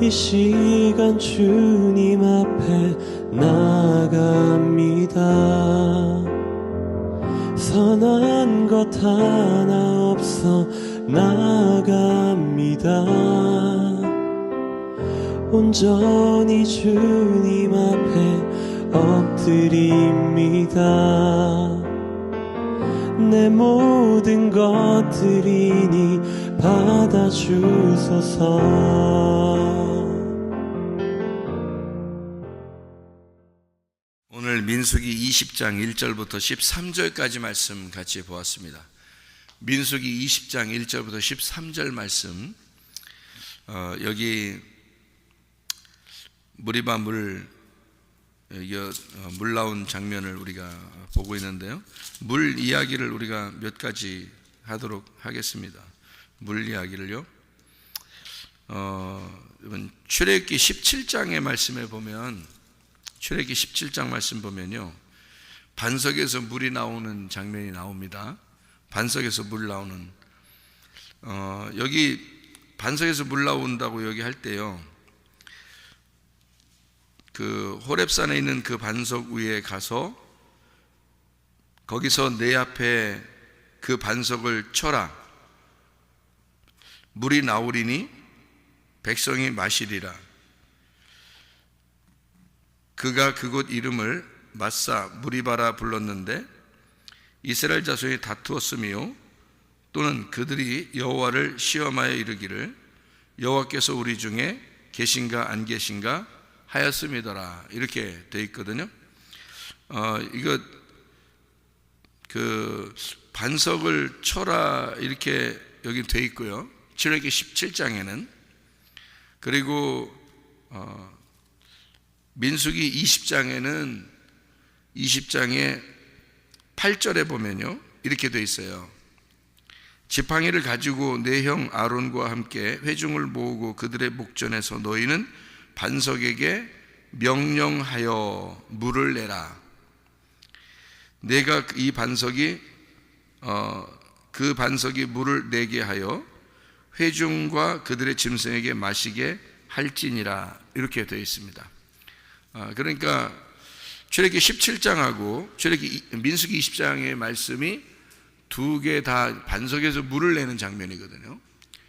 이 시간 주님 앞에 나아갑니다. 선한 것 하나 없어 나아갑니다. 온전히 주님 앞에 엎드립니다. 내 모든 것들이니 받아주소서. 오늘 민수기 20장 1절부터 13절까지 말씀 같이 보았습니다. 민수기 20장 1절부터 13절 말씀, 여기 무리바 물 나온 장면을 우리가 보고 있는데요, 물 이야기를 우리가 몇 가지 하도록 하겠습니다. 물 이야기를요, 이번 출애굽기 17장의 말씀에 보면, 출애굽기 17장 말씀 보면요, 반석에서 물이 나오는 장면이 나옵니다. 반석에서 물 나오는, 여기 반석에서 물 나온다고 여기 할 때요, 그 호렙산에 있는 그 반석 위에 가서 거기서 내 앞에 그 반석을 쳐라. 물이 나오리니 백성이 마시리라. 그가 그곳 이름을 마사 무리바라 불렀는데 이스라엘 자손이 다투었으며 또는 그들이 여호와를 시험하여 이르기를 여호와께서 우리 중에 계신가 안 계신가 하였음이더라. 이렇게 되어 있거든요. 이거 그 반석을 쳐라 이렇게 여기 되어 있고요, 출애굽기 17장에는. 그리고 민수기 20장에는 20장의 8절에 보면요, 이렇게 되어 있어요. 지팡이를 가지고 내 형 아론과 함께 회중을 모으고 그들의 목전에서 너희는 반석에게 명령하여 물을 내라. 내가 이 반석이 그 반석이 물을 내게 하여 회중과 그들의 짐승에게 마시게 할지니라. 이렇게 되어 있습니다. 그러니까 출애굽기 17장하고 민수기 20장의 말씀이 두 개 다 반석에서 물을 내는 장면이거든요.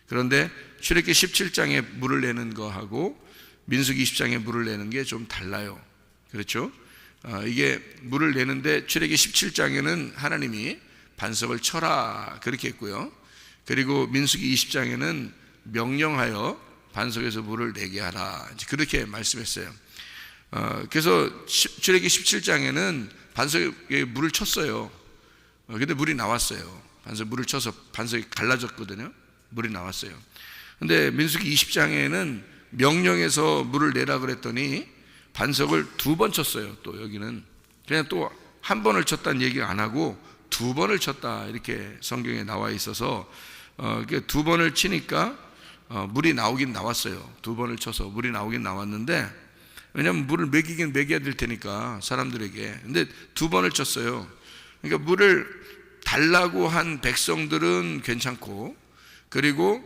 그런데 출애굽기 17장에 물을 내는 거하고 민수기 20장에 물을 내는 게 좀 달라요. 그렇죠? 이게 물을 내는데 출애굽기 17장에는 하나님이 반석을 쳐라 그렇게 했고요, 그리고 민수기 20장에는 명령하여 반석에서 물을 내게 하라 그렇게 말씀했어요. 그래서 출애굽기 17장에는 반석에 물을 쳤어요. 근데 물이 나왔어요. 반석 물을 쳐서 반석이 갈라졌거든요. 물이 나왔어요. 근데 민수기 20장에는 명령해서 물을 내라 그랬더니 반석을 두 번 쳤어요. 또 여기는 그냥 또 한 번을 쳤다는 얘기 안 하고 두 번을 쳤다 이렇게 성경에 나와 있어서 두 번을 치니까 물이 나오긴 나왔어요. 두 번을 쳐서 물이 나오긴 나왔는데, 왜냐하면 물을 먹이긴 먹여야 될 테니까 사람들에게. 근데 두 번을 쳤어요. 그러니까 물을 달라고 한 백성들은 괜찮고, 그리고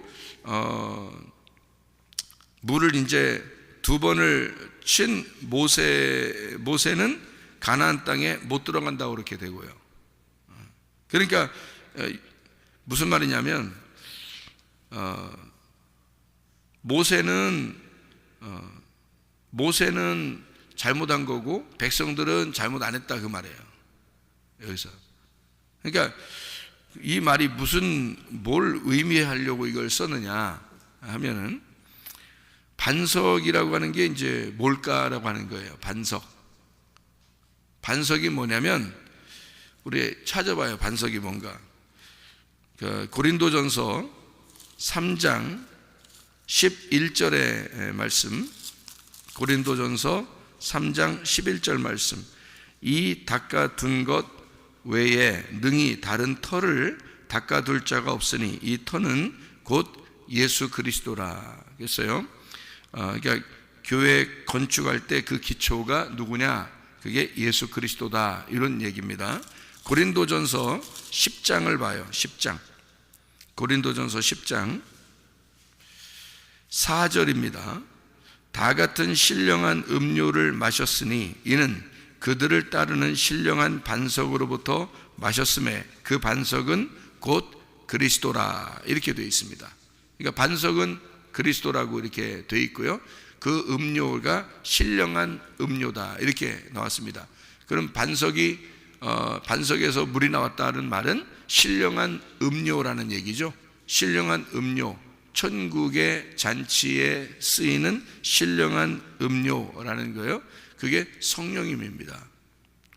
물을 이제 두 번을 친 모세는 가나안 땅에 못 들어간다고 그렇게 되고요. 그러니까 무슨 말이냐면 모세는 잘못한 거고 백성들은 잘못 안 했다 그 말이에요, 여기서. 그러니까 이 말이 뭘 의미하려고 이걸 썼느냐 하면은, 반석이라고 하는 게 이제 뭘까라고 하는 거예요. 반석이 뭐냐면, 우리 찾아봐요. 반석이 뭔가. 고린도전서 3장 11절의 말씀, 고린도전서 3장 11절 말씀. 이 닦아둔 것 외에 능히 다른 터를 닦아둘 자가 없으니 이 터는 곧 예수 그리스도라. 그랬어요. 그러니까 교회 건축할 때 그 기초가 누구냐? 그게 예수 그리스도다, 이런 얘기입니다. 고린도전서 10장을 봐요. 10장. 고린도전서 10장 4절입니다. 다 같은 신령한 음료를 마셨으니 이는 그들을 따르는 신령한 반석으로부터 마셨음에 그 반석은 곧 그리스도라. 이렇게 되어 있습니다. 그러니까 반석은 그리스도라고 이렇게 되어 있고요, 그 음료가 신령한 음료다 이렇게 나왔습니다. 그럼 반석에서 물이 나왔다는 말은 신령한 음료라는 얘기죠. 신령한 음료, 천국의 잔치에 쓰이는 신령한 음료라는 거예요. 그게 성령님입니다.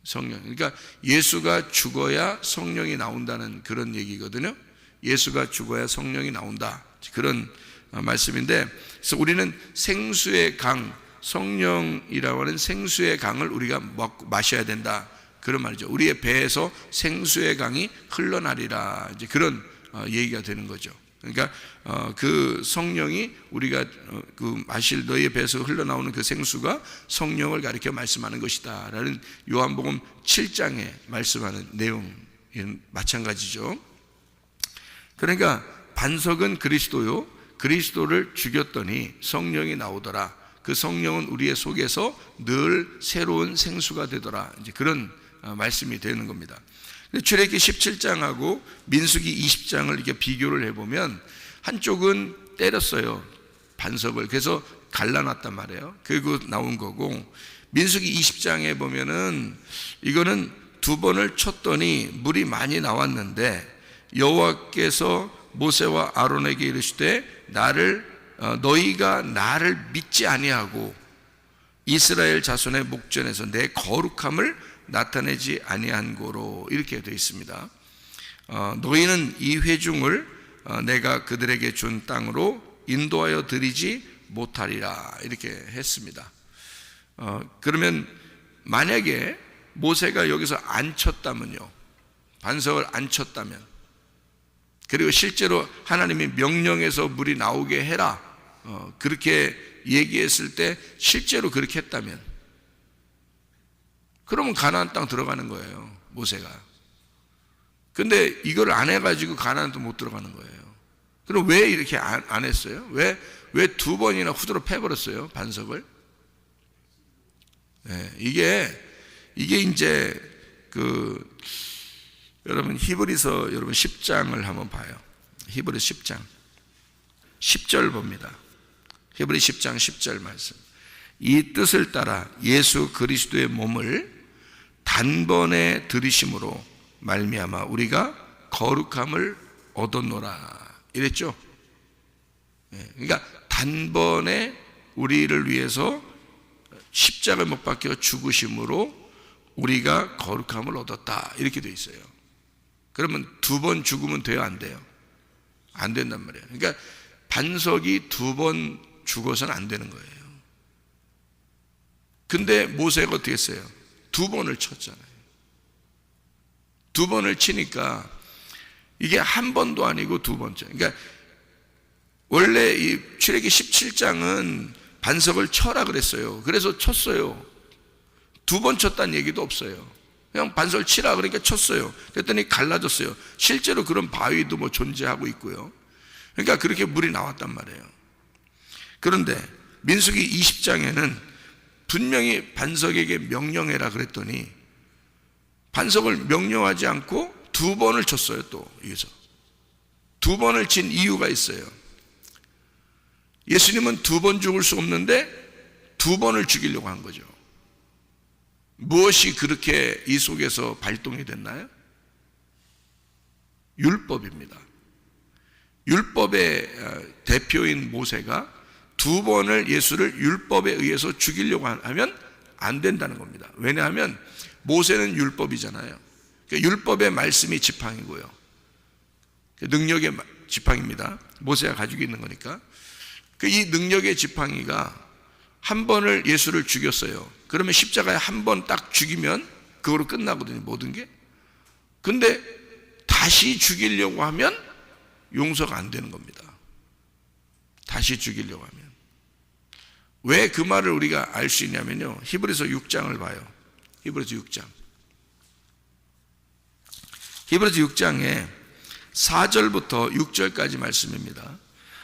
성령. 그러니까 예수가 죽어야 성령이 나온다는 그런 얘기거든요. 예수가 죽어야 성령이 나온다, 그런 말씀인데, 그래서 우리는 생수의 강, 성령이라고 하는 생수의 강을 우리가 마셔야 된다, 그런 말이죠. 우리의 배에서 생수의 강이 흘러나리라, 이제 그런 얘기가 되는 거죠. 그러니까 그 성령이 우리가 그 마실 너희의 배에서 흘러나오는 그 생수가 성령을 가리켜 말씀하는 것이다 라는 요한복음 7장에 말씀하는 내용 마찬가지죠. 그러니까 반석은 그리스도요, 그리스도를 죽였더니 성령이 나오더라. 그 성령은 우리의 속에서 늘 새로운 생수가 되더라, 이제 그런 말씀이 되는 겁니다. 출애굽기 17장하고 민수기 20장을 이렇게 비교를 해보면 한쪽은 때렸어요, 반석을. 그래서 갈라놨단 말이에요. 그리고 나온 거고, 민수기 20장에 보면은 이거는 2번을 쳤더니 물이 많이 나왔는데 여호와께서 모세와 아론에게 이르시되 너희가 나를 믿지 아니하고 이스라엘 자손의 목전에서 내 거룩함을 나타내지 아니한 고로, 이렇게 되어 있습니다. 너희는 이 회중을 내가 그들에게 준 땅으로 인도하여 드리지 못하리라, 이렇게 했습니다. 그러면 만약에 모세가 여기서 안 쳤다면요, 반석을 안 쳤다면, 그리고 실제로 하나님이 명령해서 물이 나오게 해라, 그렇게 얘기했을 때 실제로 그렇게 했다면, 그러면 가나안 땅 들어가는 거예요, 모세가. 근데 이걸 안 해가지고 가나안도 못 들어가는 거예요. 그럼 왜 이렇게 안 했어요? 왜 2번이나 후드로 패버렸어요, 반석을? 네, 이게 이제 여러분 히브리서 10장을 한번 봐요. 히브리 10장 10절 봅니다. 히브리 10장 10절 말씀. 이 뜻을 따라 예수 그리스도의 몸을 단번에 들이심으로 말미암아 우리가 거룩함을 얻었노라, 이랬죠. 그러니까 단번에 우리를 위해서 십자가를 못 박혀 죽으심으로 우리가 거룩함을 얻었다, 이렇게 돼 있어요. 그러면 2번 죽으면 돼요, 안 돼요? 안 된단 말이에요. 그러니까 반석이 2번 죽어서는 안 되는 거예요. 근데 모세가 어떻게 했어요? 2번을 쳤잖아요. 2번을 치니까 이게 한 번도 아니고 2번째. 그러니까 원래 이 출애굽기 17장은 반석을 쳐라 그랬어요. 그래서 쳤어요. 2번 쳤다는 얘기도 없어요. 그냥 반석을 치라 그러니까 쳤어요. 그랬더니 갈라졌어요. 실제로 그런 바위도 뭐 존재하고 있고요. 그러니까 그렇게 물이 나왔단 말이에요. 그런데 민수기 20장에는 분명히 반석에게 명령해라 그랬더니 반석을 명령하지 않고 2번을 쳤어요. 또 여기서 2번을 친 이유가 있어요. 예수님은 2번 죽을 수 없는데 2번을 죽이려고 한 거죠. 무엇이 그렇게 이 속에서 발동이 됐나요? 율법입니다. 율법의 대표인 모세가 2번을 예수를 율법에 의해서 죽이려고 하면 안 된다는 겁니다. 왜냐하면 모세는 율법이잖아요. 율법의 말씀이 지팡이고요, 능력의 지팡이입니다. 모세가 가지고 있는 거니까. 이 능력의 지팡이가 한 번을 예수를 죽였어요. 그러면 십자가에 한 번 딱 죽이면 그거로 끝나거든요, 모든 게. 근데 다시 죽이려고 하면 용서가 안 되는 겁니다. 다시 죽이려고 하면. 왜 그 말을 우리가 알 수 있냐면요, 히브리서 6장을 봐요. 히브리서 6장. 히브리서 6장에 4절부터 6절까지 말씀입니다.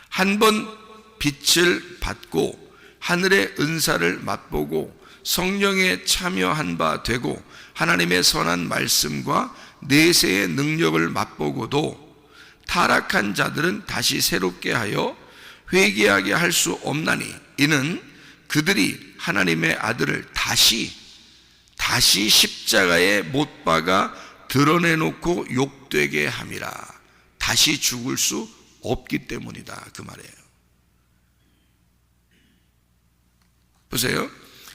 한 번 빛을 받고 하늘의 은사를 맛보고 성령에 참여한 바 되고 하나님의 선한 말씀과 내세의 능력을 맛보고도 타락한 자들은 다시 새롭게 하여 회개하게 할 수 없나니 이는 그들이 하나님의 아들을 다시 십자가에 못 박아 드러내놓고 욕되게 함이라. 다시 죽을 수 없기 때문이다, 그 말이에요. 보세요.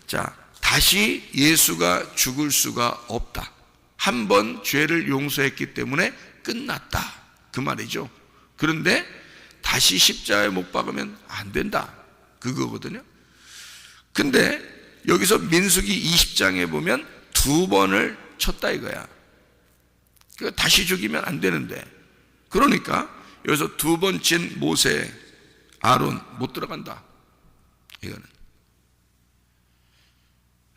자, 다시 예수가 죽을 수가 없다. 한 번 죄를 용서했기 때문에 끝났다, 그 말이죠. 그런데 다시 십자가에 못 박으면 안 된다, 그거거든요. 근데 여기서 민수기 20장에 보면 2번을 쳤다 이거야. 다시 죽이면 안 되는데, 그러니까 여기서 2번 친 모세, 아론 못 들어간다, 이거는.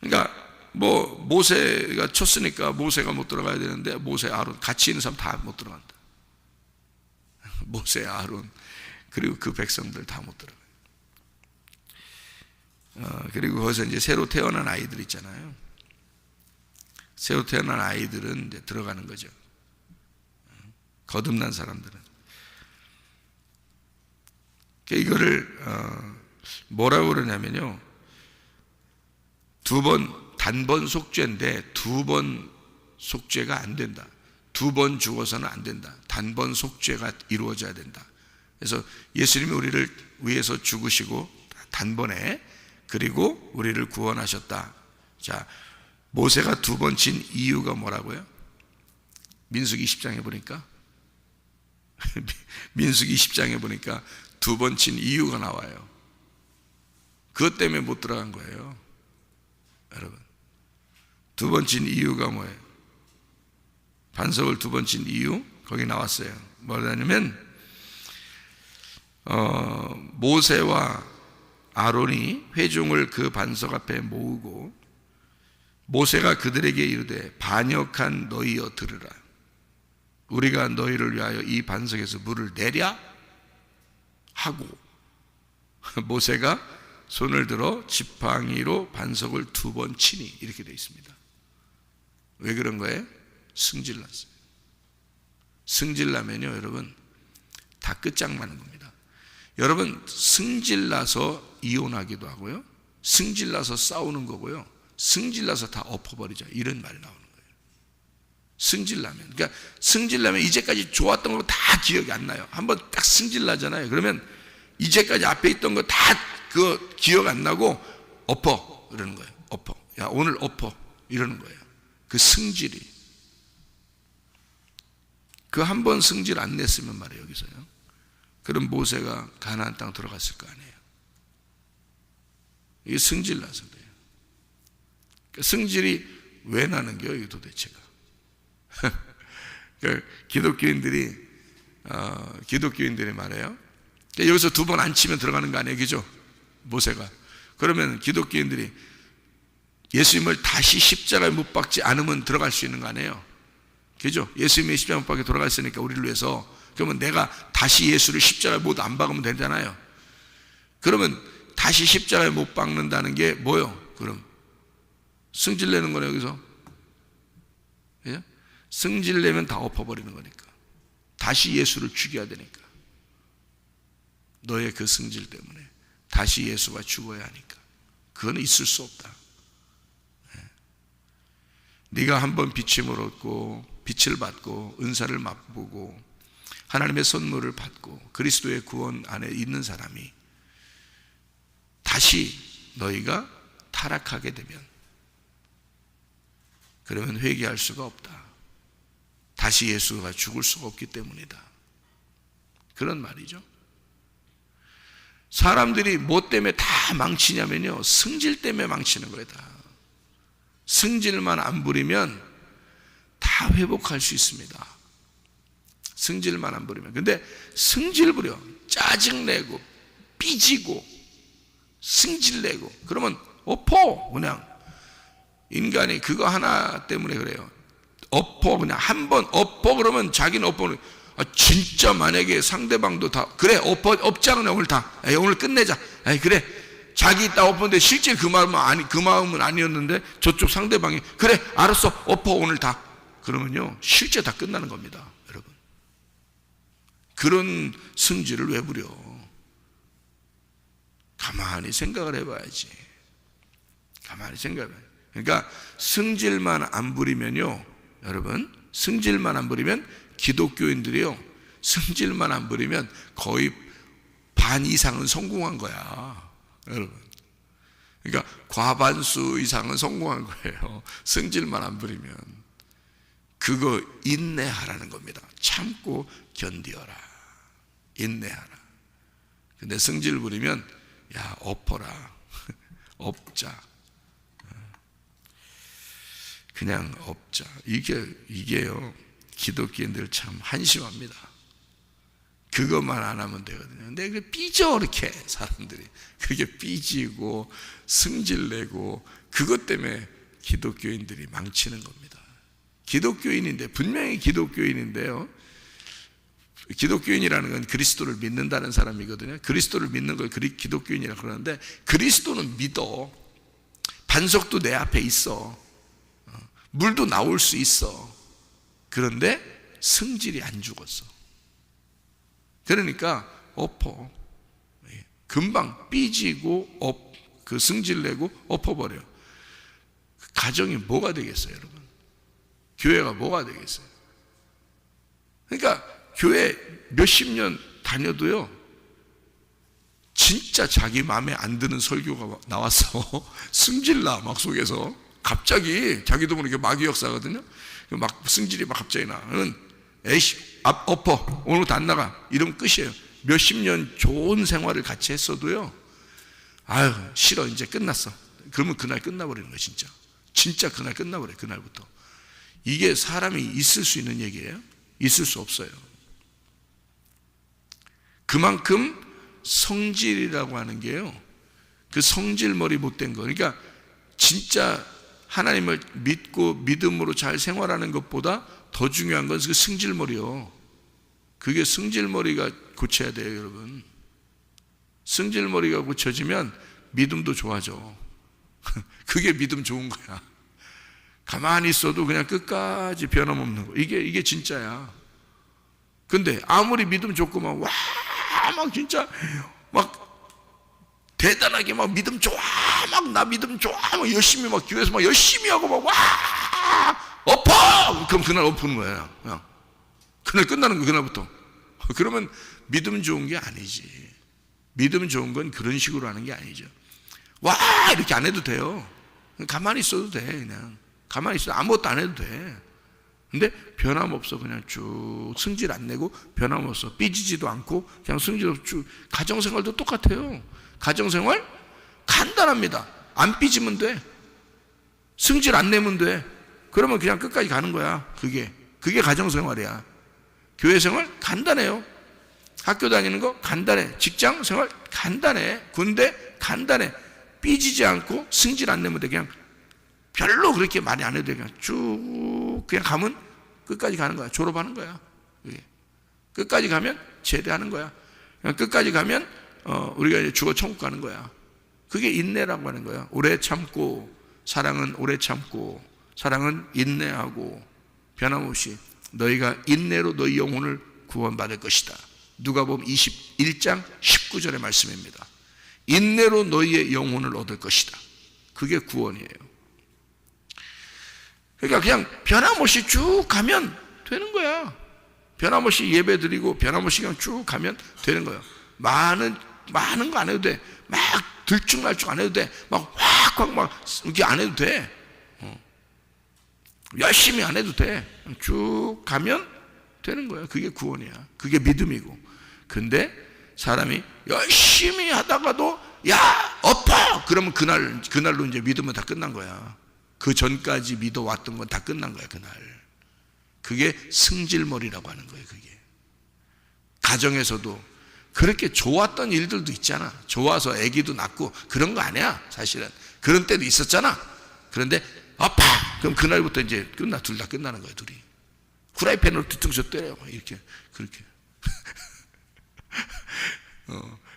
그러니까 뭐 모세가 쳤으니까 모세가 못 들어가야 되는데 모세, 아론 같이 있는 사람 다 못 들어간다. 모세, 아론 그리고 그 백성들 다 못 들어가요. 그리고 거기서 이제 새로 태어난 아이들 있잖아요. 새로 태어난 아이들은 이제 들어가는 거죠. 거듭난 사람들은. 이거를 뭐라고 그러냐면요, 2번 단번 속죄인데 2번 속죄가 안 된다. 2번 죽어서는 안 된다. 단번 속죄가 이루어져야 된다. 그래서 예수님이 우리를 위해서 죽으시고 단번에, 그리고 우리를 구원하셨다. 자, 모세가 2번 친 이유가 뭐라고요? 민수기 10장에 보니까 민수기 10장에 보니까 2번 친 이유가 나와요. 그것 때문에 못 들어간 거예요, 여러분. 2번 친 이유가 뭐예요? 반석을 2번 친 이유 거기 나왔어요. 뭐냐면 모세와 아론이 회중을 그 반석 앞에 모으고 모세가 그들에게 이르되 반역한 너희여 들으라. 우리가 너희를 위하여 이 반석에서 물을 내랴 하고 모세가 손을 들어 지팡이로 반석을 2번 치니, 이렇게 되어 있습니다. 왜 그런 거예요? 승질났어요. 승질나면요, 여러분, 다 끝장나는 겁니다. 여러분, 승질나서 이혼하기도 하고요, 승질나서 싸우는 거고요, 승질나서 다 엎어버리자, 이런 말이 나오는 거예요. 승질나면, 그러니까 승질나면 이제까지 좋았던 거 다 기억이 안 나요. 한번 딱 승질나잖아요. 그러면 이제까지 앞에 있던 거 다 그거 기억 안 나고 엎어, 이러는 거예요. 엎어, 야 오늘 엎어, 이러는 거예요. 그 승질이. 그 한 번 승질 안 냈으면 말이에요, 여기서요, 그럼 모세가 가나안 땅 들어갔을 거 아니에요. 이게 승질 나서 그래요. 승질이 왜 나는 거예요, 이게 도대체가? 기독교인들이 말해요. 여기서 2번 안 치면 들어가는 거 아니에요, 그죠? 모세가. 그러면 기독교인들이 예수님을 다시 십자가에 못 박지 않으면 들어갈 수 있는 거 아니에요, 그죠? 예수님이 십자가에 못 박혀 돌아갔으니까 우리를 위해서. 그러면 내가 다시 예수를 십자가에 못 안 박으면 되잖아요. 그러면 다시 십자가에 못 박는다는 게 뭐요? 그럼 승질 내는 거네, 여기서. 예? 승질 내면 다 엎어버리는 거니까. 다시 예수를 죽여야 되니까. 너의 그 승질 때문에 다시 예수가 죽어야 하니까. 그건 있을 수 없다. 네가 한번 비침을 얻고 빛을 받고 은사를 맛보고 하나님의 선물을 받고 그리스도의 구원 안에 있는 사람이 다시 너희가 타락하게 되면, 그러면 회개할 수가 없다. 다시 예수가 죽을 수가 없기 때문이다. 그런 말이죠. 사람들이 뭐 때문에 다 망치냐면요, 승질 때문에 망치는 거예요. 다 승질만 안 부리면 다 회복할 수 있습니다. 승질만 안 부리면. 근데 승질 부려, 짜증내고 삐지고 승질내고 그러면 엎어. 그냥 인간이 그거 하나 때문에 그래요. 엎어. 그냥 한번 엎어 그러면 자기는 엎어. 진짜 만약에 상대방도 다 그래 엎자, 그냥 오늘 다, 오늘 끝내자, 그래 자기 있다 엎었는데 실제 그 마음은 아니었는데 저쪽 상대방이 그래 알았어 엎어 오늘 다 그러면요 실제 다 끝나는 겁니다. 여러분 그런 승질을 왜 부려? 가만히 생각을 해봐야지. 가만히 생각해봐요. 그러니까 승질만 안 부리면요 여러분 승질만 안 부리면 기독교인들이요 승질만 안 부리면 거의 반 이상은 성공한 거야 여러분. 그러니까 과반수 이상은 성공한 거예요. 승질만 안 부리면. 그거 인내하라는 겁니다. 참고 견디어라. 인내하라. 근데 승질 부리면 야 엎어라. 엎자. 그냥 엎자. 이게요 기독교인들 참 한심합니다. 그것만 안 하면 되거든요. 근데 그게 삐져 이렇게 사람들이 그게 삐지고 승질내고 그것 때문에 기독교인들이 망치는 겁니다. 기독교인인데 분명히 기독교인인데요. 기독교인이라는 건 그리스도를 믿는다는 사람이거든요. 그리스도를 믿는 걸 기독교인이라고 그러는데 그리스도는 믿어. 반석도 내 앞에 있어. 물도 나올 수 있어. 그런데 성질이 안 죽었어. 그러니까 엎어. 금방 삐지고 그 승질내고 엎어버려. 가정이 뭐가 되겠어요 여러분? 교회가 뭐가 되겠어요? 그러니까 교회 몇십 년 다녀도요 진짜 자기 마음에 안 드는 설교가 나왔어. 승질나 막 속에서 갑자기 자기도 모르게 마귀 역사거든요. 막 승질이 막 갑자기 나. 에이씨 엎어 오늘부터 안 나가 이러면 끝이에요. 몇십 년 좋은 생활을 같이 했어도요 아유 싫어 이제 끝났어. 그러면 그날 끝나버리는 거예요. 진짜 그날 끝나버려요. 그날부터. 이게 사람이 있을 수 있는 얘기예요? 있을 수 없어요. 그만큼 성질이라고 하는 게요 그 성질머리 못된 거. 그러니까 진짜 하나님을 믿고 믿음으로 잘 생활하는 것보다 더 중요한 건 그 승질머리요. 그게 승질머리가 고쳐야 돼요 여러분. 승질머리가 고쳐지면 믿음도 좋아져. 그게 믿음 좋은 거야. 가만히 있어도 그냥 끝까지 변함없는 거. 이게 진짜야. 근데 아무리 믿음 좋고 막 진짜 막 대단하게 막 믿음 좋아 막 나 믿음 좋아 막 열심히 막 교회에서 막 열심히 하고 막 와 엎어! 그럼 그날 엎는 거야. 그냥. 그날 끝나는 거 그날부터. 그러면 믿음 좋은 게 아니지. 믿음 좋은 건 그런 식으로 하는 게 아니죠. 와 이렇게 안 해도 돼요. 가만히 있어도 돼. 그냥 가만히 있어도 아무것도 안 해도 돼. 근데 변함없어. 그냥 쭉 승질 안 내고 변함없어. 삐지지도 않고 그냥 승질 없이 쭉. 가정생활도 똑같아요. 가정생활 간단합니다. 안 삐지면 돼. 승질 안 내면 돼. 그러면 그냥 끝까지 가는 거야. 그게 가정생활이야. 교회생활 간단해요. 학교 다니는 거 간단해. 직장생활 간단해. 군대 간단해. 삐지지 않고 승질 안 내면 돼. 그냥 별로 그렇게 많이 안 해도 돼. 그냥 쭉 그냥 가면 끝까지 가는 거야. 졸업하는 거야. 끝까지 가면 제대하는 거야. 그냥 끝까지 가면 우리가 이제 죽어 천국 가는 거야. 그게 인내라고 하는 거야. 오래 참고 사랑은 오래 참고 사랑은 인내하고 변함없이 너희가 인내로 너희 영혼을 구원받을 것이다. 누가복음 21장 19절의 말씀입니다. 인내로 너희의 영혼을 얻을 것이다. 그게 구원이에요. 그러니까 그냥 변함없이 쭉 가면 되는 거야. 변함없이 예배 드리고 변함없이 그냥 쭉 가면 되는 거예요. 많은 거 안 해도 돼. 막 들쭉날쭉 안 해도 돼. 막 확 이렇게 안 해도 돼. 열심히 안 해도 돼. 쭉 가면 되는 거야. 그게 구원이야. 그게 믿음이고. 근데 사람이 열심히 하다가도 야 엎어! 그러면 그날로 이제 믿으면 다 끝난 거야. 그 전까지 믿어왔던 건 다 끝난 거야. 그날. 그게 승질머리라고 하는 거예요. 그게 가정에서도 그렇게 좋았던 일들도 있잖아. 좋아서 아기도 낳고 그런 거 아니야. 사실은 그런 때도 있었잖아. 그런데 아파! 그럼 그날부터 이제 둘 다 끝나는 거예요. 둘이 후라이팬으로 뒤통수 때려요. 이렇게 그렇게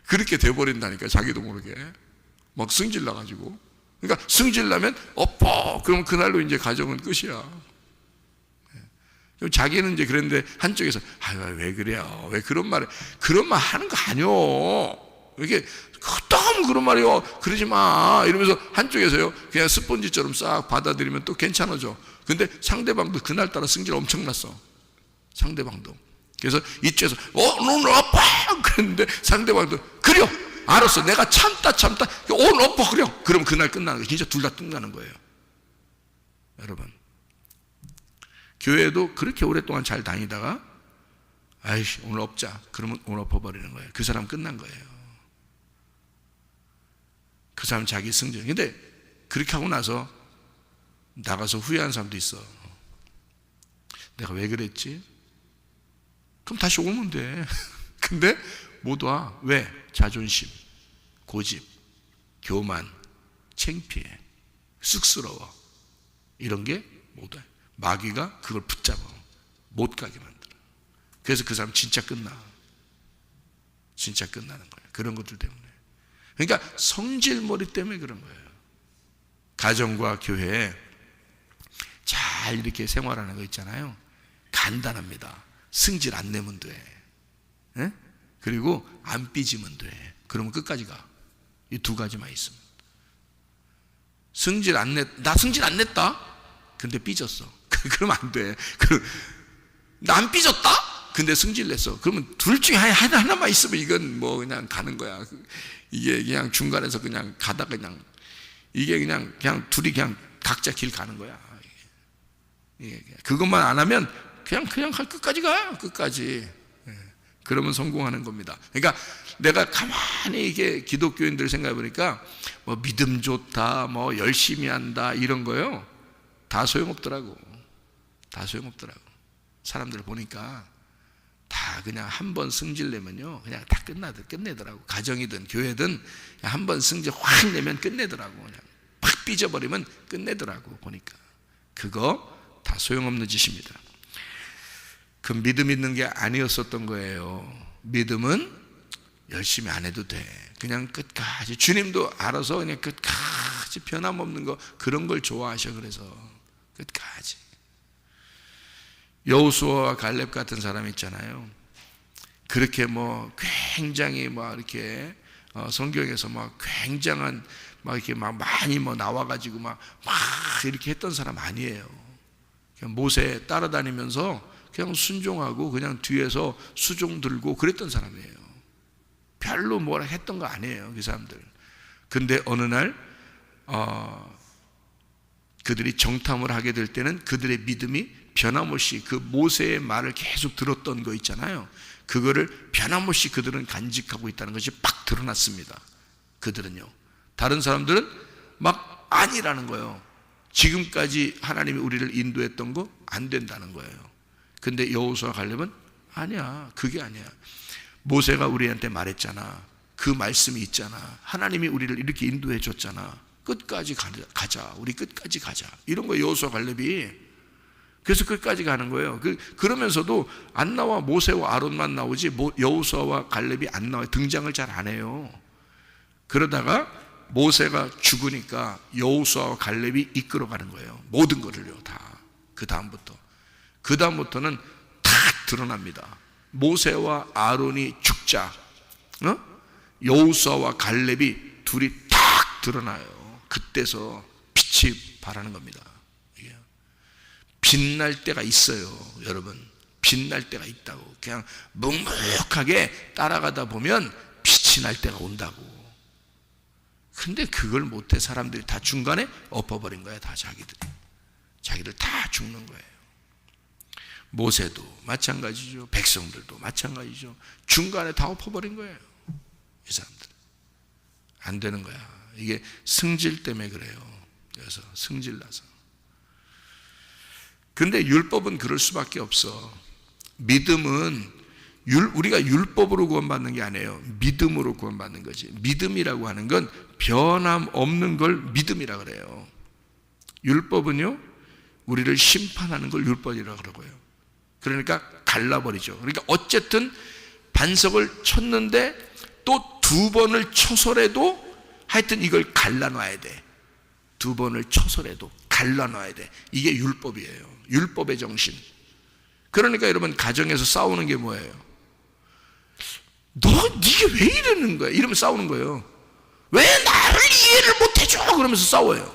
그렇게 돼버린다니까. 자기도 모르게. 막 승질 나가지고. 그러니까 승질 나면 엎어. 그럼 그날로 이제 가정은 끝이야. 자기는 이제 그랬는데 한쪽에서 왜 그래요? 왜 그런 말 하는 거 아니요. 이렇게 너무 그런 말이요. 그러지 마. 이러면서 한쪽에서요 그냥 스펀지처럼 싹 받아들이면 또 괜찮아져. 근데 상대방도 그날따라 승질 엄청 났어. 상대방도. 그래서 이쪽에서 오늘 아파 그랬는데 상대방도 그래요. 알았어. 내가 참다 오늘 아파 그래요. 그럼 그날 끝나는 거예요. 진짜 둘 다 끝나는 거예요. 여러분, 교회도 그렇게 오랫동안 잘 다니다가 아이씨 오늘 엎자 그러면 오늘 엎어버리는 거예요. 그 사람 끝난 거예요. 그 사람 자기 승질. 근데 그렇게 하고 나서 나가서 후회하는 사람도 있어. 내가 왜 그랬지? 그럼 다시 오면 돼. 근데 못 와. 왜? 자존심, 고집, 교만, 창피해, 쑥스러워. 이런 게 못 와. 마귀가 그걸 붙잡아 못 가게 만들어. 그래서 그 사람 진짜 끝나. 진짜 끝나는 거예요. 그런 것들 때문에. 그러니까 성질머리 때문에 그런 거예요. 가정과 교회에 잘 이렇게 생활하는 거 있잖아요. 간단합니다. 승질 안 내면 돼. 에? 그리고 안 삐지면 돼. 그러면 끝까지 가. 이 두 가지만 있으면. 나 승질 안 냈다? 근데 삐졌어. 그러면 안 돼. 나 안 삐졌다? 근데 승질 냈어. 그러면 둘 중에 하나만 있으면 이건 뭐 그냥 가는 거야. 이게 그냥 중간에서 그냥 가다가 이게 그냥 둘이 그냥 각자 길 가는 거야. 그것만 안 하면 그냥 끝까지 가. 끝까지. 그러면 성공하는 겁니다. 그러니까 내가 가만히 이게 기독교인들 생각해 보니까 뭐 믿음 좋다, 뭐 열심히 한다 이런 거요. 다 소용없더라고. 다 소용없더라고. 사람들 보니까 다 그냥 한 번 승질 내면요 그냥 다 끝내더라고. 가정이든 교회든 한 번 승질 확 내면 끝내더라고. 그냥 팍 삐져버리면 끝내더라고. 보니까 그거 다 소용없는 짓입니다. 그 믿음 있는 게 아니었었던 거예요. 믿음은 열심히 안 해도 돼. 그냥 끝까지. 주님도 알아서 그냥 끝까지 변함없는 거 그런 걸 좋아하셔. 그래서 끝까지. 여호수아와 갈렙 같은 사람 있잖아요. 그렇게 뭐 굉장히 막 이렇게 성경에서 막 굉장한 막 이렇게 막 많이 뭐 나와가지고 막 이렇게 했던 사람 아니에요. 그냥 모세 따라다니면서 그냥 순종하고 그냥 뒤에서 수종 들고 그랬던 사람이에요. 별로 뭐라 했던 거 아니에요, 그 사람들. 근데 어느 날 그들이 정탐을 하게 될 때는 그들의 믿음이 변함없이 그 모세의 말을 계속 들었던 거 있잖아요. 그거를 변함없이 그들은 간직하고 있다는 것이 빡 드러났습니다. 그들은요. 다른 사람들은 막 아니라는 거예요. 지금까지 하나님이 우리를 인도했던 거 안 된다는 거예요. 근데 여호수아 갈렙은 아니야. 그게 아니야. 모세가 우리한테 말했잖아. 그 말씀이 있잖아. 하나님이 우리를 이렇게 인도해 줬잖아. 끝까지 가자. 우리 끝까지 가자. 이런 거예요. 여호수아 갈렙이. 그래서 끝까지 가는 거예요. 그러면서도 안 나와. 모세와 아론만 나오지 여호수아와 갈렙이 안 나와요. 등장을 잘 안 해요. 그러다가 모세가 죽으니까 여호수아와 갈렙이 이끌어가는 거예요. 모든 것을요. 다. 그 다음부터는 다 드러납니다. 모세와 아론이 죽자 여호수아와 갈렙이 둘이 딱 드러나요. 그때서 빛이 발하는 겁니다. 빛날 때가 있어요. 여러분, 빛날 때가 있다고. 그냥 묵묵하게 따라가다 보면 빛이 날 때가 온다고. 근데 그걸 못해. 사람들이 다 중간에 엎어버린 거야. 다 자기들 다 죽는 거예요. 모세도 마찬가지죠. 백성들도 마찬가지죠. 중간에 다 엎어버린 거예요. 이 사람들 안 되는 거야. 이게 승질 때문에 그래요. 그래서 승질 나서. 근데 율법은 그럴 수밖에 없어. 믿음은 우리가 율법으로 구원받는 게 아니에요. 믿음으로 구원받는 거지. 믿음이라고 하는 건 변함없는 걸 믿음이라 그래요. 율법은요 우리를 심판하는 걸 율법이라고 그러고요. 그러니까 갈라버리죠. 그러니까 어쨌든 반석을 쳤는데 또 두 번을 쳐서라도 하여튼 이걸 갈라놔야 돼. 2번을 쳐서라도 갈라놔야 돼. 이게 율법이에요. 율법의 정신. 그러니까 여러분, 가정에서 싸우는 게 뭐예요? 네가 왜 이러는 거야? 이러면 싸우는 거예요. 왜 나를 이해를 못해줘? 그러면서 싸워요.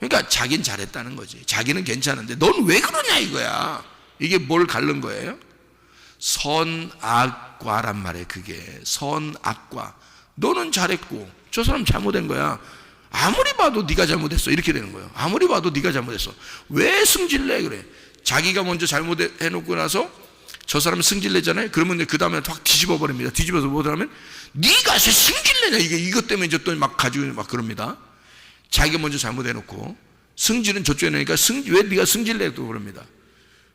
그러니까 자기는 잘했다는 거지. 자기는 괜찮은데 넌 왜 그러냐 이거야. 이게 뭘 갈른 거예요? 선악과란 말이에요. 그게 선악과. 너는 잘했고 저 사람 잘못된 거야. 아무리 봐도 네가 잘못했어. 이렇게 되는 거예요. 아무리 봐도 네가 잘못했어. 왜 승질내? 그래. 자기가 먼저 잘못해놓고 나서 저 사람 승질내잖아요. 그러면 그 다음에 확 뒤집어 버립니다. 뒤집어서 뭐라 하면 네가 승질내냐. 이것 때문에 이제 또 막 가지고 막 그럽니다. 자기가 먼저 잘못해놓고 승질은 저쪽에 내니까 왜 네가 승질내? 또 그럽니다.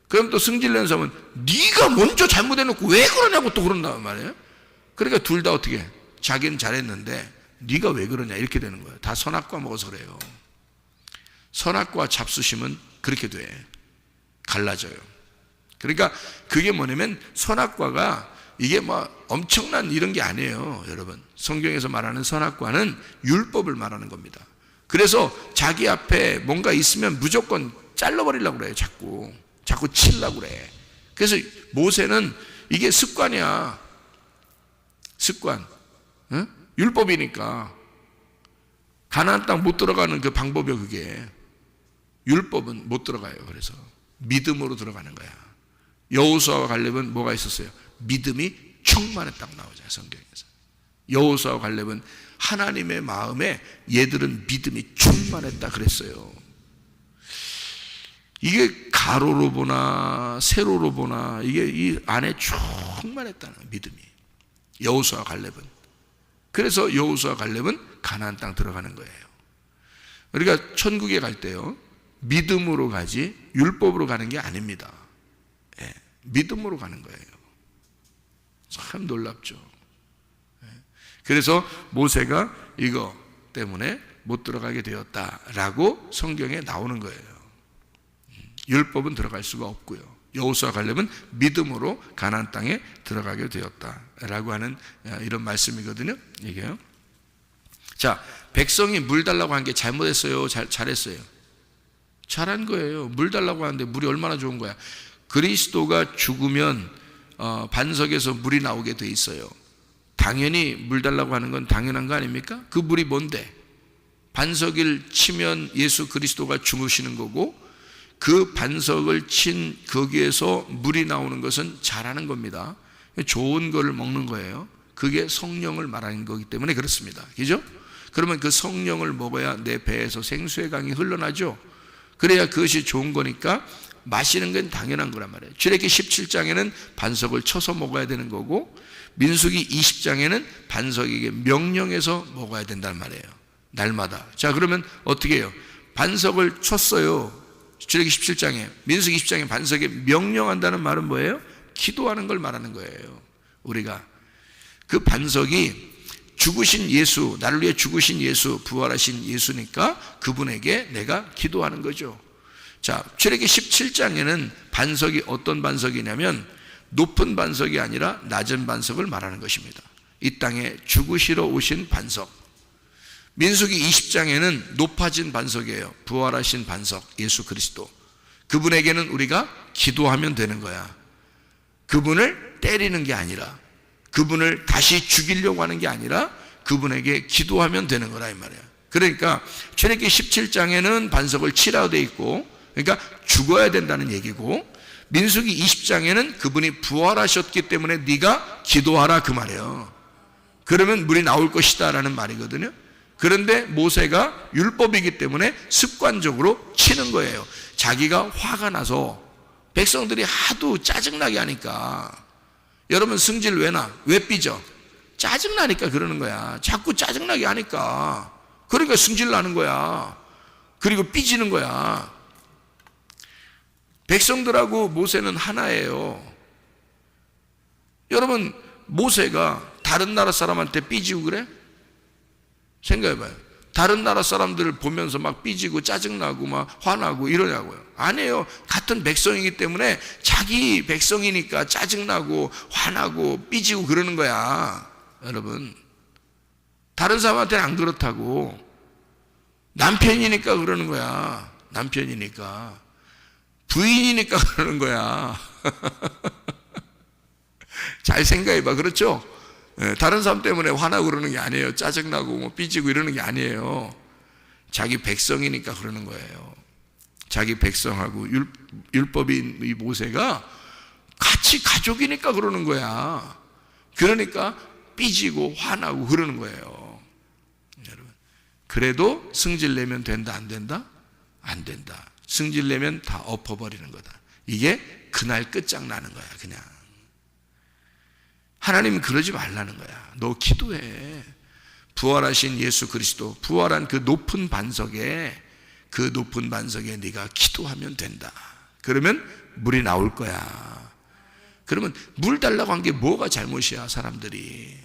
그럼 또 승질내는 사람은 네가 먼저 잘못해놓고 왜 그러냐고 또 그런단 말이에요. 그러니까 둘 다 어떻게 해? 자기는 잘했는데 네가 왜 그러냐 이렇게 되는 거예요. 다 선악과 먹어서 그래요. 선악과 잡수심은 그렇게 돼. 갈라져요. 그러니까 그게 뭐냐면 선악과가 이게 뭐 엄청난 이런 게 아니에요. 여러분, 성경에서 말하는 선악과는 율법을 말하는 겁니다. 그래서 자기 앞에 뭔가 있으면 무조건 잘라버리려고 그래요. 자꾸 치려고 그래. 그래서 모세는 이게 습관이야. 습관. 응? 율법이니까. 가나안 땅 못 들어가는 그 방법이요. 그게 율법은 못 들어가요. 그래서 믿음으로 들어가는 거야. 여호수아와 갈렙은 뭐가 있었어요? 믿음이 충만했다고 나오잖아요. 성경에서. 여호수아와 갈렙은 하나님의 마음에 얘들은 믿음이 충만했다 그랬어요. 이게 가로로 보나 세로로 보나 이게 이 안에 충만했다는 믿음이. 여호수아와 갈렙은. 그래서 여호수아와 갈렙은 가나안 땅 들어가는 거예요. 우리가 천국에 갈 때요, 믿음으로 가지 율법으로 가는 게 아닙니다. 예, 믿음으로 가는 거예요. 참 놀랍죠. 예, 그래서 모세가 이거 때문에 못 들어가게 되었다라고 성경에 나오는 거예요. 율법은 들어갈 수가 없고요. 여호수아 갈렙은 믿음으로 가나안 땅에 들어가게 되었다라고 하는 이런 말씀이거든요. 이게요. 자, 백성이 물 달라고 한 게 잘못했어요? 잘했어요? 잘한 거예요. 물 달라고 하는데 물이 얼마나 좋은 거야. 그리스도가 죽으면 반석에서 물이 나오게 돼 있어요. 당연히 물 달라고 하는 건 당연한 거 아닙니까? 그 물이 뭔데? 반석을 치면 예수 그리스도가 죽으시는 거고, 그 반석을 친 거기에서 물이 나오는 것은 잘하는 겁니다. 좋은 거를 먹는 거예요. 그게 성령을 말하는 거기 때문에 그렇습니다. 그죠? 그러면 그 성령을 먹어야 내 배에서 생수의 강이 흘러나죠. 그래야 그것이 좋은 거니까 마시는 건 당연한 거란 말이에요. 출애굽기 17장에는 반석을 쳐서 먹어야 되는 거고, 민수기 20장에는 반석에게 명령해서 먹어야 된단 말이에요. 날마다. 자, 그러면 어떻게 해요? 반석을 쳤어요. 출애굽기 17장에, 민수기 20장에 반석에 명령한다는 말은 뭐예요? 기도하는 걸 말하는 거예요. 우리가 그 반석이 죽으신 예수, 나를 위해 죽으신 예수, 부활하신 예수니까 그분에게 내가 기도하는 거죠. 자, 출애굽기 17장에는 반석이 어떤 반석이냐면 높은 반석이 아니라 낮은 반석을 말하는 것입니다. 이 땅에 죽으시러 오신 반석. 민수기 20장에는 높아진 반석이에요. 부활하신 반석, 예수 그리스도. 그분에게는 우리가 기도하면 되는 거야. 그분을 때리는 게 아니라, 그분을 다시 죽이려고 하는 게 아니라 그분에게 기도하면 되는 거라 이 말이야. 그러니까 출애굽기 17장에는 반석을 치라고 돼 있고, 그러니까 죽어야 된다는 얘기고, 민수기 20장에는 그분이 부활하셨기 때문에 네가 기도하라 그 말이에요. 그러면 물이 나올 것이다 라는 말이거든요. 그런데 모세가 율법이기 때문에 습관적으로 치는 거예요. 자기가 화가 나서 백성들이 하도 짜증나게 하니까. 여러분, 승질 왜 나? 왜 삐져? 짜증나니까 그러는 거야. 자꾸 짜증나게 하니까. 그러니까 승질 나는 거야. 그리고 삐지는 거야. 백성들하고 모세는 하나예요. 여러분, 모세가 다른 나라 사람한테 삐지고 그래? 생각해봐요. 다른 나라 사람들을 보면서 막 삐지고 짜증나고 막 화나고 이러냐고요? 아니에요. 같은 백성이기 때문에 자기 백성이니까 짜증나고 화나고 삐지고 그러는 거야. 여러분, 다른 사람한테는 안 그렇다고. 남편이니까 그러는 거야. 남편이니까. 부인이니까 그러는 거야. 잘 생각해봐. 그렇죠? 다른 사람 때문에 화나고 그러는 게 아니에요. 짜증나고 뭐 삐지고 이러는 게 아니에요. 자기 백성이니까 그러는 거예요. 자기 백성하고 율법인 이 모세가 같이 가족이니까 그러는 거야. 그러니까 삐지고 화나고 그러는 거예요. 여러분, 그래도 승질 내면 된다 안 된다? 안 된다. 승질 내면 다 엎어버리는 거다. 이게 그날 끝장나는 거야. 그냥 하나님은 그러지 말라는 거야. 너 기도해. 부활하신 예수 그리스도, 부활한 그 높은 반석에 네가 기도하면 된다. 그러면 물이 나올 거야. 그러면 물 달라고 한 게 뭐가 잘못이야? 사람들이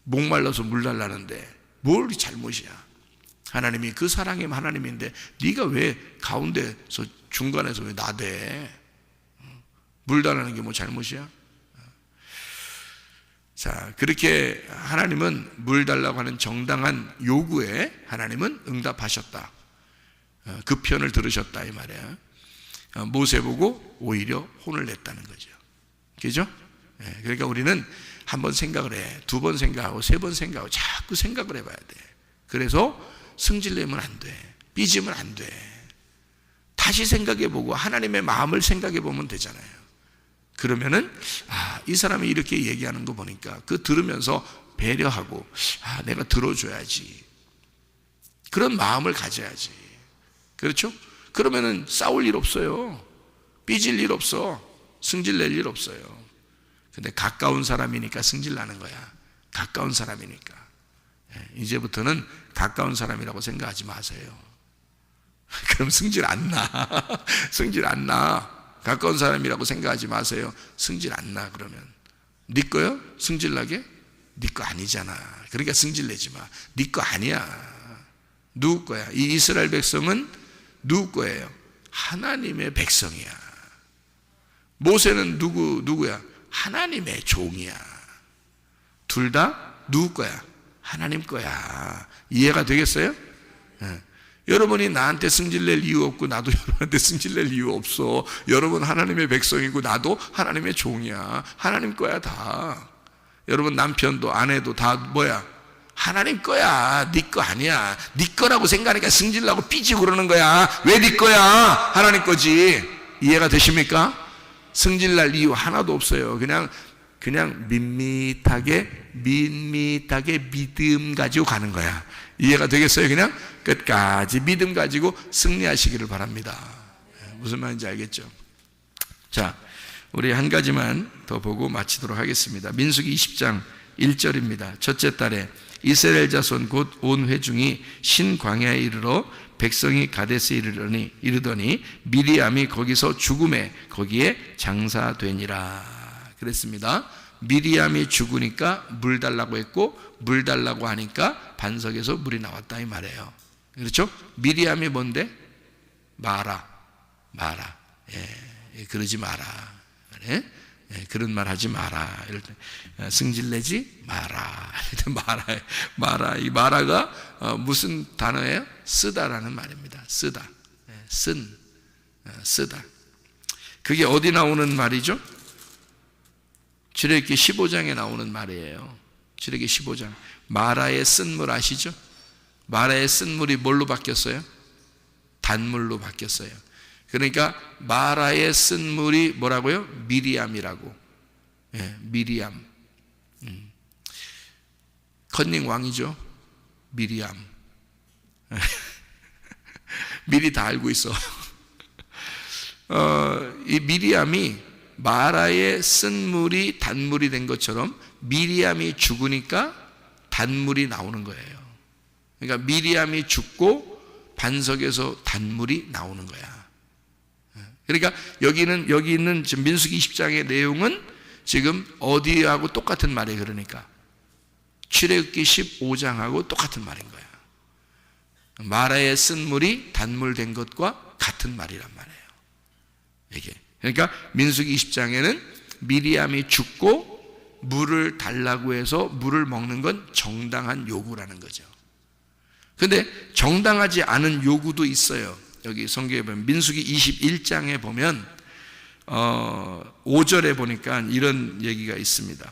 목말라서 물 달라는데 뭘 잘못이야? 하나님이 그 사랑의 하나님인데 네가 왜 가운데서 중간에서 왜 나대? 물 달라는 게 뭐 잘못이야? 자, 그렇게 하나님은 물 달라고 하는 정당한 요구에 하나님은 응답하셨다. 그 편을 들으셨다 이 말이야. 모세 보고 오히려 혼을 냈다는 거죠. 그죠? 그러니까 우리는 한 번 생각을 해, 두 번 생각하고 세 번 생각하고 자꾸 생각을 해봐야 돼. 그래서 승질내면 안 돼. 삐지면 안 돼. 다시 생각해보고 하나님의 마음을 생각해보면 되잖아요. 그러면은 이 사람이 이렇게 얘기하는 거 보니까 그 들으면서 배려하고 내가 들어줘야지. 그런 마음을 가져야지. 그렇죠? 그러면은 싸울 일 없어요. 삐질 일 없어. 승질 낼 일 없어요. 근데 가까운 사람이니까 승질 나는 거야. 가까운 사람이니까. 이제부터는 가까운 사람이라고 생각하지 마세요. 그럼 승질 안 나. 승질 안 나. 가까운 사람이라고 생각하지 마세요. 승질 안 나. 그러면 네 거요? 승질 나게? 네 거 아니잖아. 그러니까 승질 내지 마. 네 거 아니야. 누구 거야? 이 이스라엘 백성은 누구 거예요? 하나님의 백성이야. 모세는 누구야? 하나님의 종이야. 둘 다 누구 거야? 하나님 거야. 이해가 되겠어요? 여러분이 나한테 승질낼 이유 없고 나도 여러분한테 승질낼 이유 없어. 여러분 하나님의 백성이고 나도 하나님의 종이야. 하나님 거야 다. 여러분 남편도 아내도 다 뭐야? 하나님 거야. 네 거 아니야. 네 거라고 생각하니까 승질나고 삐지고 그러는 거야. 왜 네 거야? 하나님 거지. 이해가 되십니까? 승질날 이유 하나도 없어요. 그냥 밋밋하게 믿음 가지고 가는 거야. 이해가 되겠어요? 그냥 끝까지 믿음 가지고 승리하시기를 바랍니다. 무슨 말인지 알겠죠? 자, 우리 한 가지만 더 보고 마치도록 하겠습니다. 민수기 20장 1절입니다. 첫째 달에 이스라엘 자손 곧 온 회중이 신광야에 이르러 백성이 가데스에 이르더니 미리암이 거기서 죽음에 거기에 장사되니라 그랬습니다. 미리암이 죽으니까 물 달라고 했고 물 달라고 하니까 반석에서 물이 나왔다 이 말이에요. 그렇죠? 미리암이 뭔데? 마라. 그러지 마라. 그래? 그런 말 하지 마라. 이럴 때 승질내지 마라. 이 마라가 무슨 단어예요? 쓰다라는 말입니다. 쓰다. 쓰다. 그게 어디 나오는 말이죠? 출애굽기 15장에 나오는 말이에요. 출애굽기 15장. 마라의 쓴물 아시죠? 마라의 쓴물이 뭘로 바뀌었어요? 단물로 바뀌었어요. 그러니까 마라의 쓴물이 뭐라고요? 미리암이라고. 미리암. 컨닝 왕이죠. 미리암. 미리 다 알고 있어. 이 미리암이 마라의 쓴물이 단물이 된 것처럼 미리암이 죽으니까 단물이 나오는 거예요. 그러니까 미리암이 죽고 반석에서 단물이 나오는 거야. 그러니까 여기 있는 지금 민수기 20장의 내용은 지금 어디하고 똑같은 말이에요. 그러니까 출애굽기 15장하고 똑같은 말인 거야. 마라의 쓴물이 단물 된 것과 같은 말이란 말이에요. 이게. 그러니까 민수기 20장에는 미리암이 죽고 물을 달라고 해서 물을 먹는 건 정당한 요구라는 거죠. 근데 정당하지 않은 요구도 있어요. 여기 성경에 보면 민수기 21장에 보면 5절에 보니까 이런 얘기가 있습니다.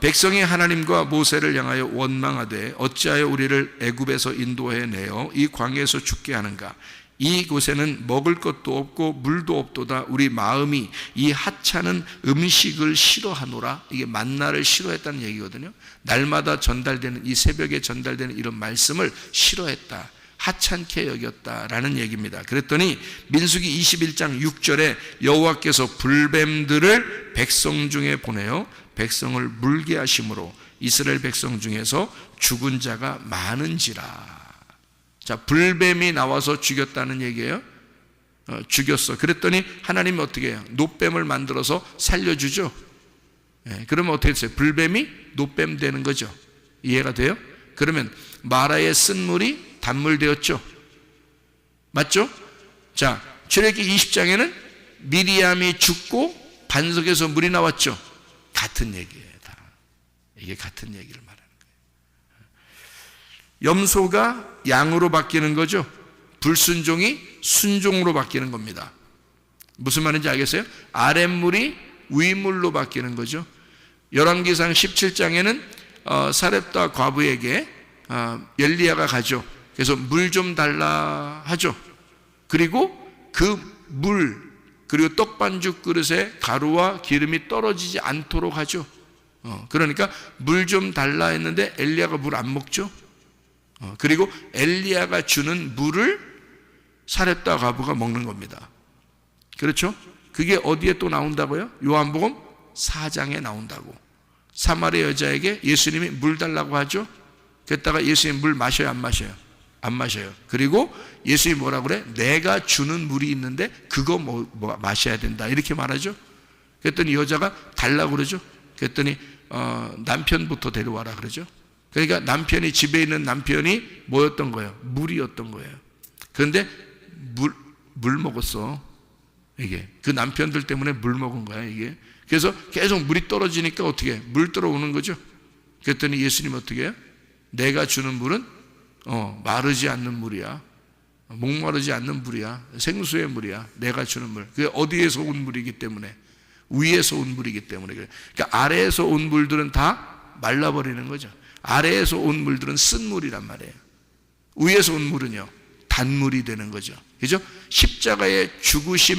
백성이 하나님과 모세를 향하여 원망하되 어찌하여 우리를 애굽에서 인도해 내어 이 광야에서 죽게 하는가? 이곳에는 먹을 것도 없고 물도 없도다. 우리 마음이 이 하찮은 음식을 싫어하노라. 이게 만나를 싫어했다는 얘기거든요. 날마다 전달되는, 이 새벽에 전달되는 이런 말씀을 싫어했다, 하찮게 여겼다라는 얘기입니다. 그랬더니 민수기 21장 6절에 여호와께서 불뱀들을 백성 중에 보내어 백성을 물게 하심으로 이스라엘 백성 중에서 죽은 자가 많은지라. 자, 불뱀이 나와서 죽였다는 얘기예요. 죽였어. 그랬더니 하나님이 어떻게 해요? 노뱀을 만들어서 살려주죠. 그러면 어떻게 됐어요? 불뱀이 노뱀 되는 거죠. 이해가 돼요? 그러면 마라의 쓴물이 단물 되었죠. 맞죠? 자, 출애굽기 20장에는 미리암이 죽고 반석에서 물이 나왔죠. 같은 얘기예요. 다. 이게 같은 얘기를 말하는 거예요. 염소가 양으로 바뀌는 거죠. 불순종이 순종으로 바뀌는 겁니다. 무슨 말인지 알겠어요? 아랫물이 위물로 바뀌는 거죠. 열왕기상 17장에는 사렙다 과부에게 엘리야가 가죠. 그래서 물 좀 달라 하죠. 그리고 그 물, 그리고 떡반죽 그릇에 가루와 기름이 떨어지지 않도록 하죠. 그러니까 물 좀 달라 했는데 엘리야가 물 안 먹죠. 그리고 엘리야가 주는 물을 사렙다 과부가 먹는 겁니다. 그렇죠? 그게 어디에 또 나온다고요? 요한복음 4장에 나온다고. 사마리아 여자에게 예수님이 물 달라고 하죠. 그랬다가 예수님 물 마셔요, 안 마셔요? 안 마셔요. 그리고 예수님이 뭐라고 그래? 내가 주는 물이 있는데 그거 마셔야 된다, 이렇게 말하죠. 그랬더니 여자가 달라고 그러죠. 그랬더니 남편부터 데려와라 그러죠. 그러니까 남편이, 집에 있는 남편이 뭐였던 거예요? 물이었던 거예요. 그런데 물 먹었어. 이게 그 남편들 때문에 물 먹은 거야 이게. 그래서 계속 물이 떨어지니까 어떻게 해? 물 들어오는 거죠. 그랬더니 예수님 어떻게 해요? 내가 주는 물은 마르지 않는 물이야. 목마르지 않는 물이야. 생수의 물이야. 내가 주는 물. 그게 어디에서 온 물이기 때문에, 위에서 온 물이기 때문에. 그러니까 아래에서 온 물들은 다 말라버리는 거죠. 아래에서 온 물들은 쓴 물이란 말이에요. 위에서 온 물은요, 단물이 되는 거죠. 그죠? 십자가의 죽으심,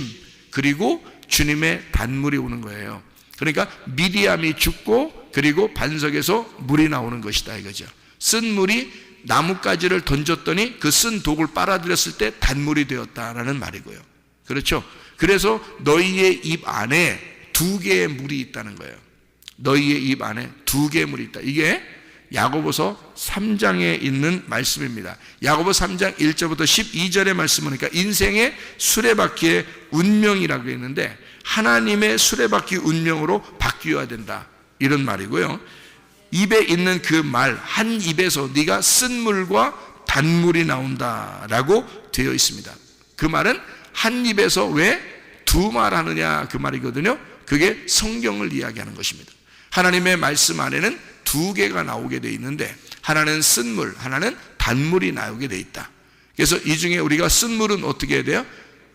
그리고 주님의 단물이 오는 거예요. 그러니까 미리암이 죽고 그리고 반석에서 물이 나오는 것이다 이거죠. 쓴 물이 나뭇가지를 던졌더니 그 쓴 독을 빨아들였을 때 단물이 되었다라는 말이고요. 그렇죠? 그래서 너희의 입 안에 2개의 물이 있다는 거예요. 너희의 입 안에 2개의 물이 있다. 이게 야고보서 3장에 있는 말씀입니다. 야고보 3장 1절부터 12절의 말씀을 보니까 인생의 수레바퀴의 운명이라고 했는데 하나님의 수레바퀴 운명으로 바뀌어야 된다, 이런 말이고요. 입에 있는 그 말, 한 입에서 네가 쓴 물과 단물이 나온다라고 되어 있습니다. 그 말은 한 입에서 왜 2말 하느냐 그 말이거든요. 그게 성경을 이야기하는 것입니다. 하나님의 말씀 안에는 2개가 나오게 되어 있는데 하나는 쓴 물, 하나는 단물이 나오게 되어 있다. 그래서 이 중에 우리가 쓴 물은 어떻게 해야 돼요?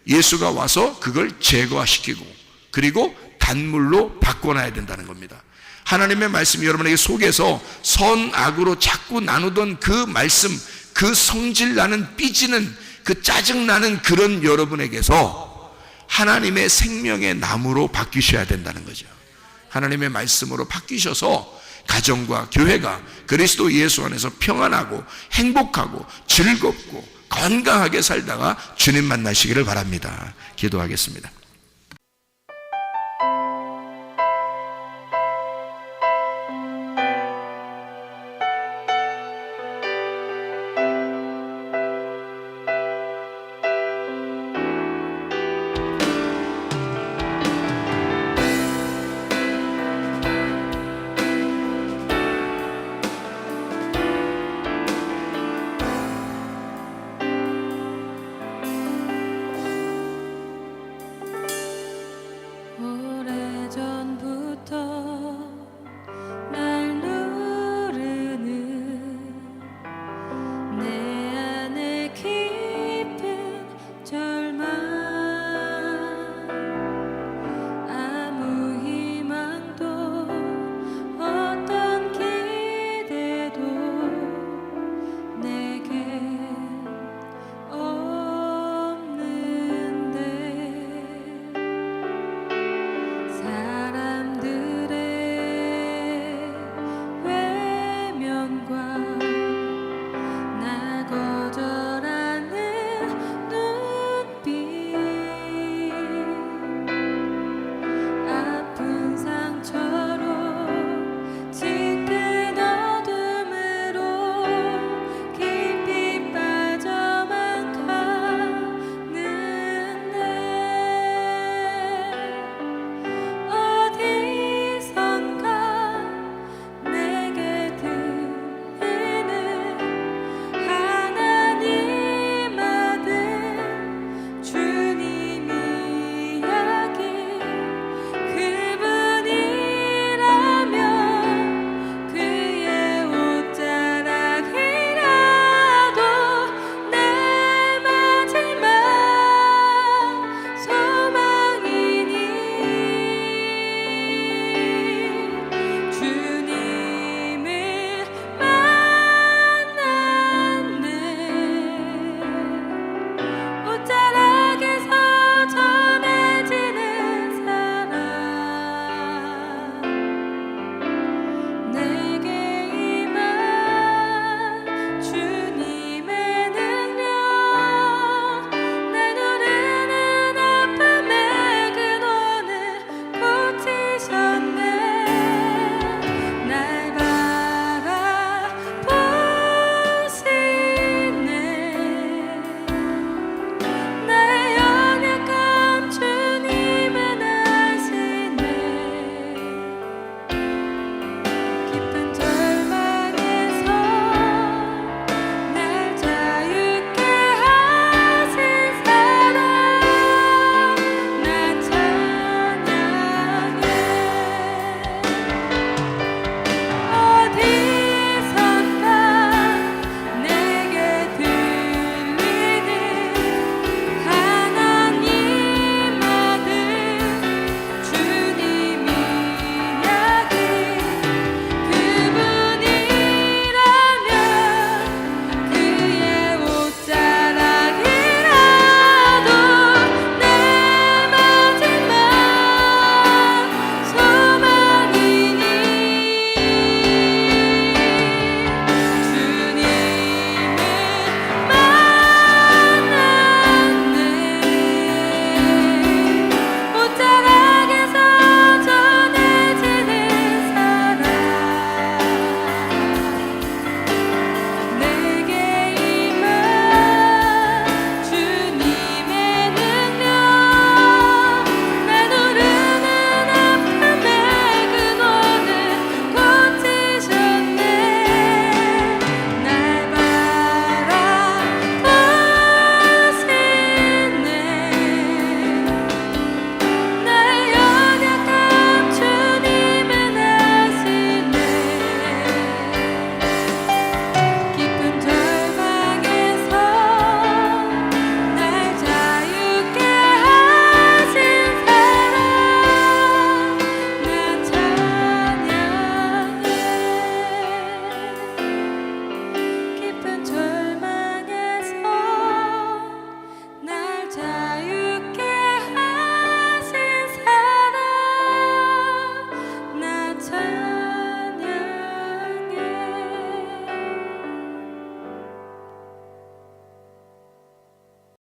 예수가 와서 그걸 제거시키고 그리고 단물로 바꿔놔야 된다는 겁니다. 하나님의 말씀이 여러분에게 속에서 선악으로 자꾸 나누던 그 말씀, 그 성질나는 삐지는 그 짜증나는 그런 여러분에게서 하나님의 생명의 나무로 바뀌셔야 된다는 거죠. 하나님의 말씀으로 바뀌셔서 가정과 교회가 그리스도 예수 안에서 평안하고 행복하고 즐겁고 건강하게 살다가 주님 만나시기를 바랍니다. 기도하겠습니다.